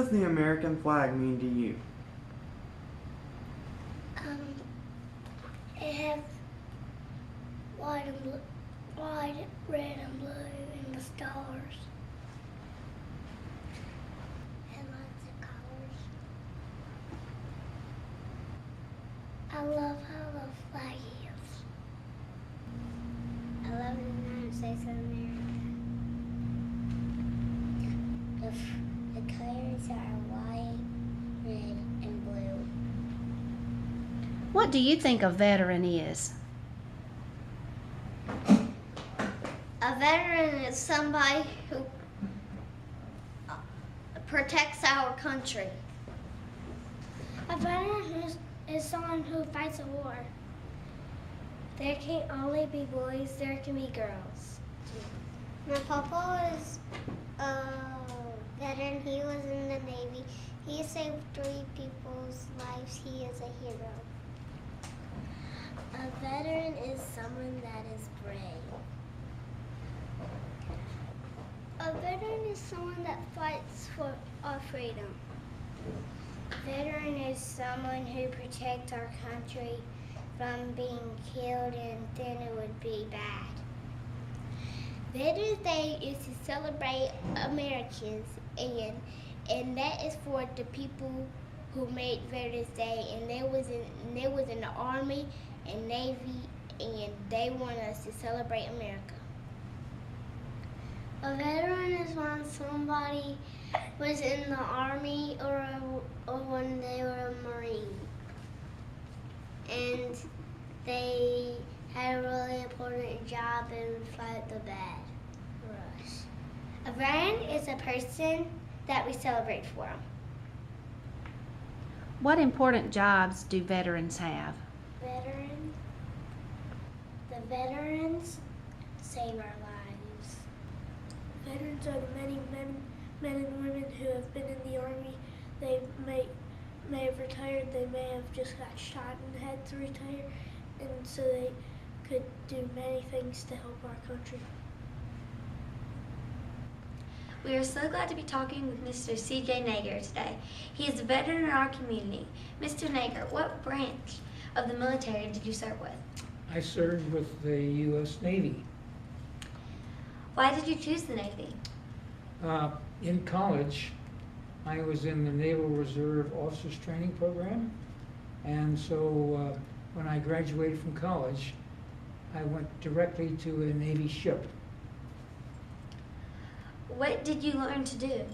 does the American flag mean to you? It has white and blue, white, red, and blue, and the stars. And lots of colors. I love how the flag is. I love the United States of America. The colors are white, red, and blue. What do you think a veteran is? A veteran is somebody who protects our country. A veteran is someone who fights a war. There can't only be boys, there can be girls. My papa is a veteran. He was in the Navy. He saved 3 people's lives. He is a hero. A veteran is someone that is brave. A veteran is someone that fights for our freedom. A veteran is someone who protects our country from being killed, and then it would be bad. Veterans Day is to celebrate Americans, and that is for the people who made Veterans Day, and they was in the Army and Navy, and they want us to celebrate America. A veteran is when somebody was in the Army or when they were a Marine, and they had a really important job and would fight the bad for us. A veteran is a person that we celebrate for them. What important jobs do veterans have? The veterans save our lives. Veterans are the many men and women who have been in the Army. They may have retired, they may have just got shot and had to retire, and so they could do many things to help our country. We are so glad to be talking with Mr. C.J. Nager today. He is a veteran in our community. Mr. Nager, what branch of the military did you serve with? I served with the U.S. Navy. Why did you choose the Navy? In college, I was in the Naval Reserve Officers Training Program, and so when I graduated from college, I went directly to a Navy ship. What did you learn to do?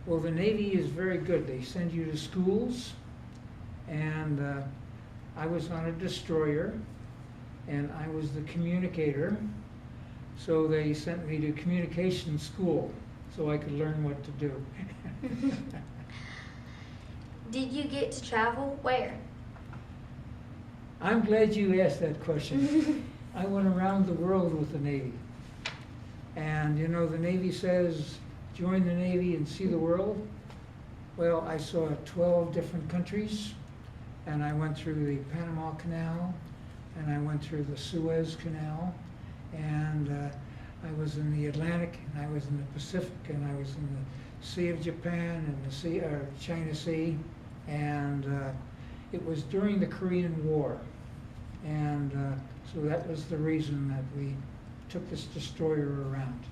Well, the Navy is very good. They send you to schools, and I was on a destroyer, and I was the communicator, so they sent me to communication school so I could learn what to do. Did you get to travel? Where? I'm glad you asked that question. I went around the world with the Navy. And you know, the Navy says, join the Navy and see the world. Well, I saw 12 different countries, and I went through the Panama Canal, and I went through the Suez Canal, and I was in the Atlantic, and I was in the Pacific, and I was in the Sea of Japan and the China Sea, and it was during the Korean War, and so that was the reason that we took this destroyer around.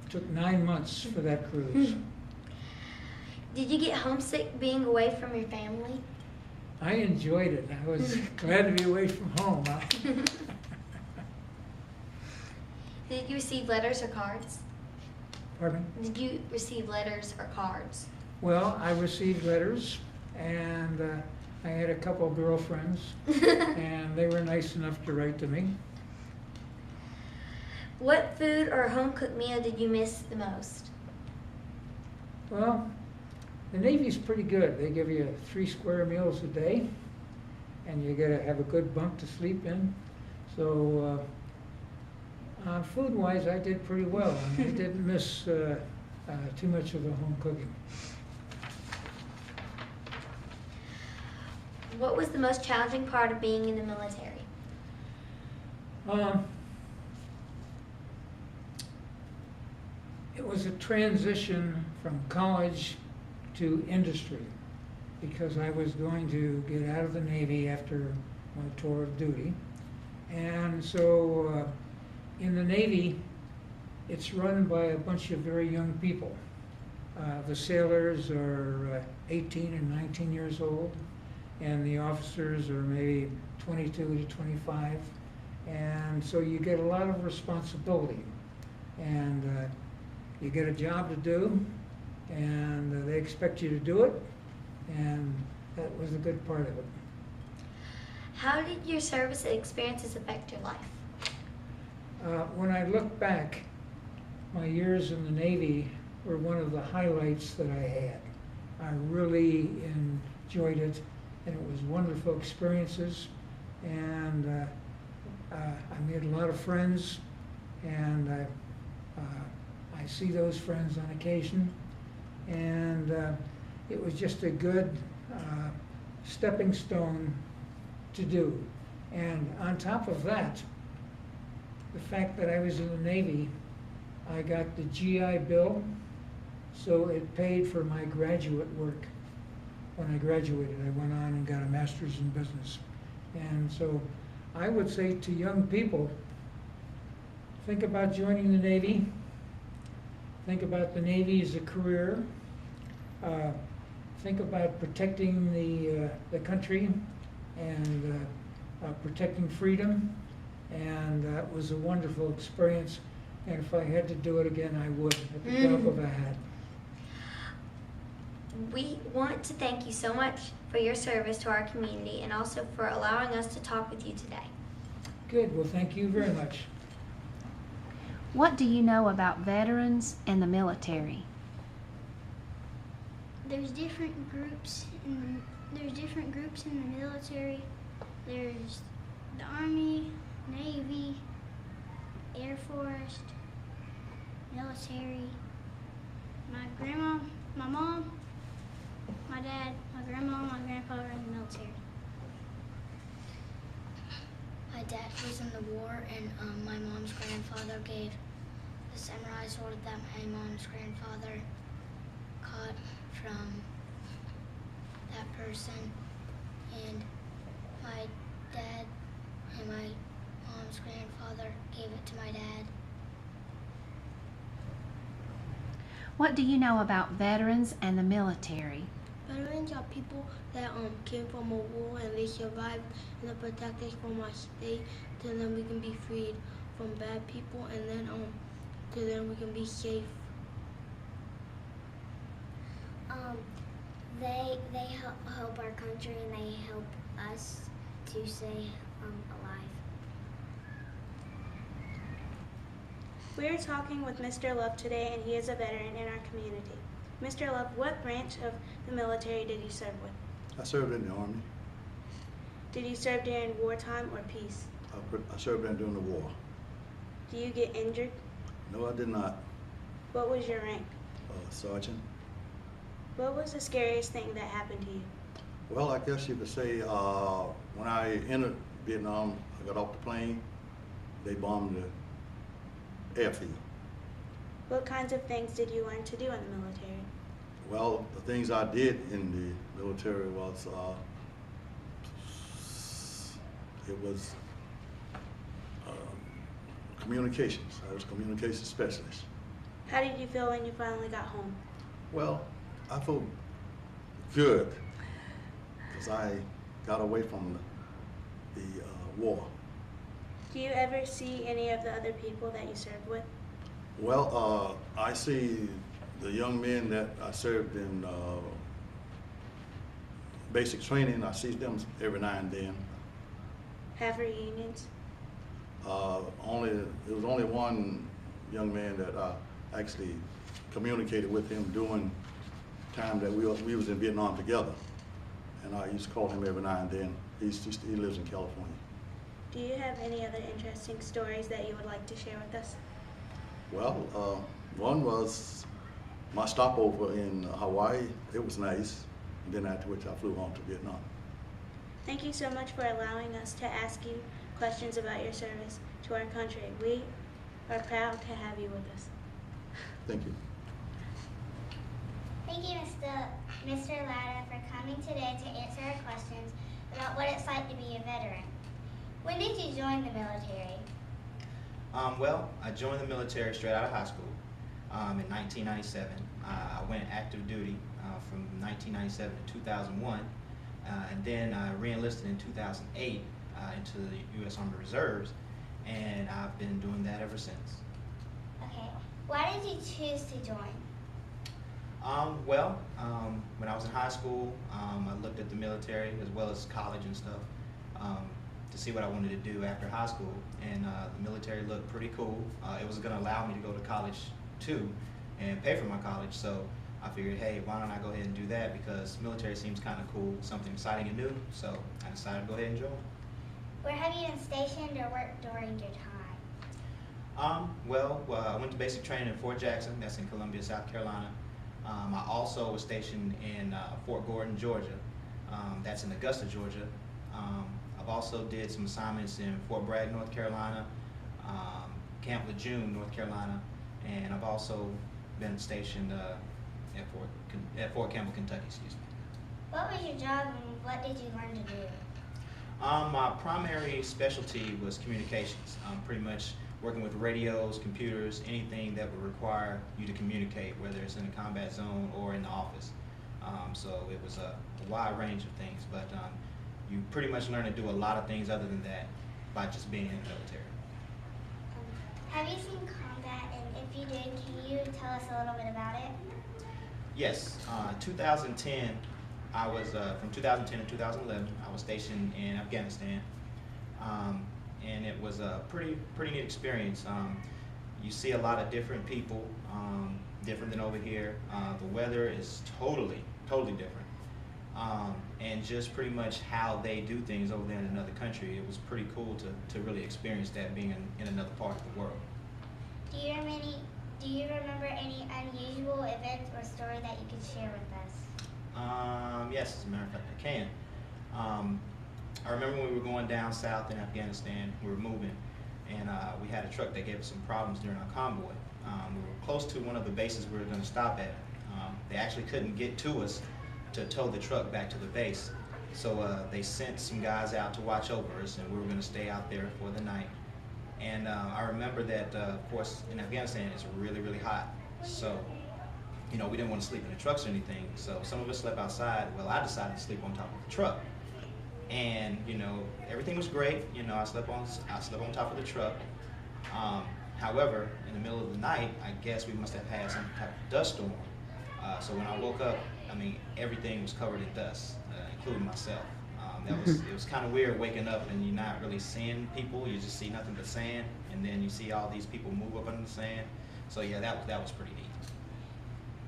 It took 9 months for that cruise. Did you get homesick being away from your family? I enjoyed it. I was glad to be away from home. Huh? Did you receive letters or cards? Pardon me? Did you receive letters or cards? Well, I received letters, and I had a couple of girlfriends, and they were nice enough to write to me. What food or home-cooked meal did you miss the most? Well, the Navy's pretty good. They give you 3 square meals a day, and you gotta have a good bunk to sleep in. So, food-wise, I did pretty well. I didn't miss too much of the home cooking. What was the most challenging part of being in the military? It was a transition from college to industry because I was going to get out of the Navy after my tour of duty. And so in the Navy, it's run by a bunch of very young people. The sailors are 18 and 19 years old, and the officers are maybe 22 to 25. And so you get a lot of responsibility, and you get a job to do, and they expect you to do it, and that was a good part of it. How did your service and experiences affect your life? When I look back, my years in the Navy were one of the highlights that I had. I really enjoyed it, and it was wonderful experiences, and I made a lot of friends, and I see those friends on occasion, and it was just a good stepping stone to do. And on top of that, the fact that I was in the Navy, I got the GI Bill, so it paid for my graduate work. When I graduated, I went on and got a master's in business. And so I would say to young people, think about joining the Navy. Think about the Navy as a career. Think about protecting the country and protecting freedom. And that was a wonderful experience. And if I had to do it again, I would, at the drop of a hat. We want to thank you so much for your service to our community and also for allowing us to talk with you today. Good. Well, thank you very much. What do you know about veterans and the military? There's different groups in the military. There's the Army, Navy, Air Force, military. My grandma, my mom, my dad, my grandma, my grandpa are in the military. My dad was in the war, and my mom's grandfather gave the samurai sword that my mom's grandfather caught from that person. And my dad and my mom's grandfather gave it to my dad. What do you know about veterans and the military? Veterans are people that came from a war and they survived and they protect us from our state till then we can be freed from bad people and then till then we can be safe. They help our country and they help us to stay alive. We are talking with Mr. Love today, and he is a veteran in our community. Mr. Love, what branch of the military did you serve with? I served in the Army. Did you serve during wartime or peace? I served in during the war. Do you get injured? No, I did not. What was your rank? Sergeant. What was the scariest thing that happened to you? Well, I guess you could say when I entered Vietnam, I got off the plane, they bombed the airfield. What kinds of things did you learn to do in the military? Well, the things I did in the military was, it was communications. I was a communications specialist. How did you feel when you finally got home? Well, I felt good because I got away from the war. Do you ever see any of the other people that you served with? Well, I see the young men that I served in basic training. I see them every now and then. Have reunions? There was only one young man that I actually communicated with him during time that we was in Vietnam together, and I used to call him every now and then. He lives in California. Do you have any other interesting stories that you would like to share with us? Well, one was my stopover in Hawaii. It was nice, and then after which I flew on to Vietnam. Thank you so much for allowing us to ask you questions about your service to our country. We are proud to have you with us. Thank you. Thank you, Mr. Latta, for coming today to answer our questions about what it's like to be a veteran. When did you join the military? Well, I joined the military straight out of high school in 1997. I went active duty from 1997 to 2001, and then I re-enlisted in 2008 into the U.S. Army Reserves, and I've been doing that ever since. Okay. Why did you choose to join? When I was in high school, I looked at the military as well as college and stuff to see what I wanted to do after high school, and the military looked pretty cool. It was going to allow me to go to college too and pay for my college, so I figured, hey, why don't I go ahead and do that, because military seems kind of cool, something exciting and new, so I decided to go ahead and join. Where have you been stationed or worked during your time? I went to basic training in Fort Jackson, that's in Columbia, South Carolina. I also was stationed in Fort Gordon, Georgia. That's in Augusta, Georgia. I've also did some assignments in Fort Bragg, North Carolina, Camp Lejeune, North Carolina, and I've also been stationed at Fort Campbell, Kentucky, excuse me. What was your job and what did you learn to do? My primary specialty was communications, pretty much working with radios, computers, anything that would require you to communicate, whether it's in a combat zone or in the office. So it was a wide range of things, but you pretty much learn to do a lot of things other than that by just being in the military. Have you seen combat, and if you did, can you tell us a little bit about it? Yes, 2010, I was, from 2010 to 2011, I was stationed in Afghanistan. And it was a pretty neat experience. You see a lot of different people, different than over here. The weather is totally different. And just pretty much how they do things over there in another country, it was pretty cool to really experience that being in another part of the world. Do you remember any unusual events or story that you could share with us? Yes, as a matter of fact, I can. I remember when we were going down south in Afghanistan, we were moving, and we had a truck that gave us some problems during our convoy. We were close to one of the bases we were going to stop at. They actually couldn't get to us to tow the truck back to the base, so they sent some guys out to watch over us, and we were going to stay out there for the night. And I remember that, of course, in Afghanistan it's really hot, so we didn't want to sleep in the trucks or anything, so some of us slept outside. Well, I decided to sleep on top of the truck. And everything was great. I slept on top of the truck. However, in the middle of the night, I guess we must have had some type of dust storm. So when I woke up, everything was covered in dust, including myself. It was kind of weird waking up and you're not really seeing people. You just see nothing but sand, and then you see all these people move up under the sand. So yeah, that was pretty neat.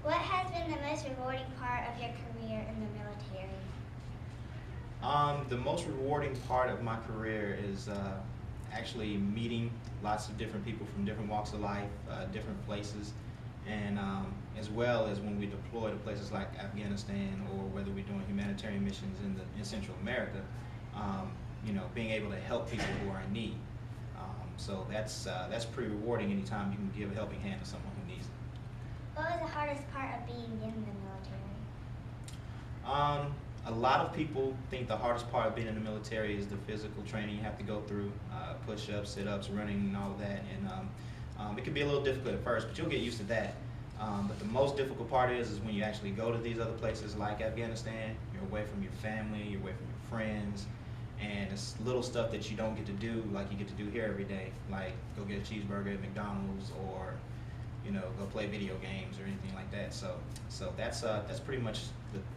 What has been the most rewarding part of your career in the military? The most rewarding part of my career is actually meeting lots of different people from different walks of life, different places, and as well as when we deploy to places like Afghanistan, or whether we're doing humanitarian missions in Central America, being able to help people who are in need. So that's pretty rewarding anytime you can give a helping hand to someone who needs it. What was the hardest part of being in the military? A lot of people think the hardest part of being in the military is the physical training you have to go through, push-ups, sit-ups, running, and all of that. And it can be a little difficult at first, but you'll get used to that. But the most difficult part is when you actually go to these other places like Afghanistan. You're away from your family, you're away from your friends, and it's little stuff that you don't get to do like you get to do here every day, like go get a cheeseburger at McDonald's, or go play video games or anything like that. So that's pretty much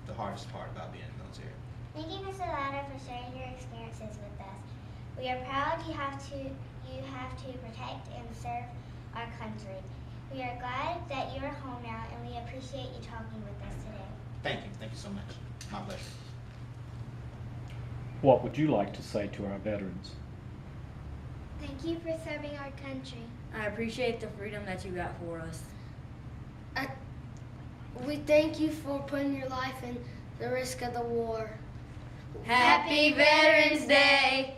the hardest part about being in the military. Thank you, Mr. Latta, for sharing your experiences with us. We are proud you have to protect and serve our country. We are glad that you are home now, and we appreciate you talking with us today. Thank you so much. My pleasure. What would you like to say to our veterans? Thank you for serving our country. I appreciate the freedom that you got for us. We thank you for putting your life in the risk of the war. Happy Veterans Day!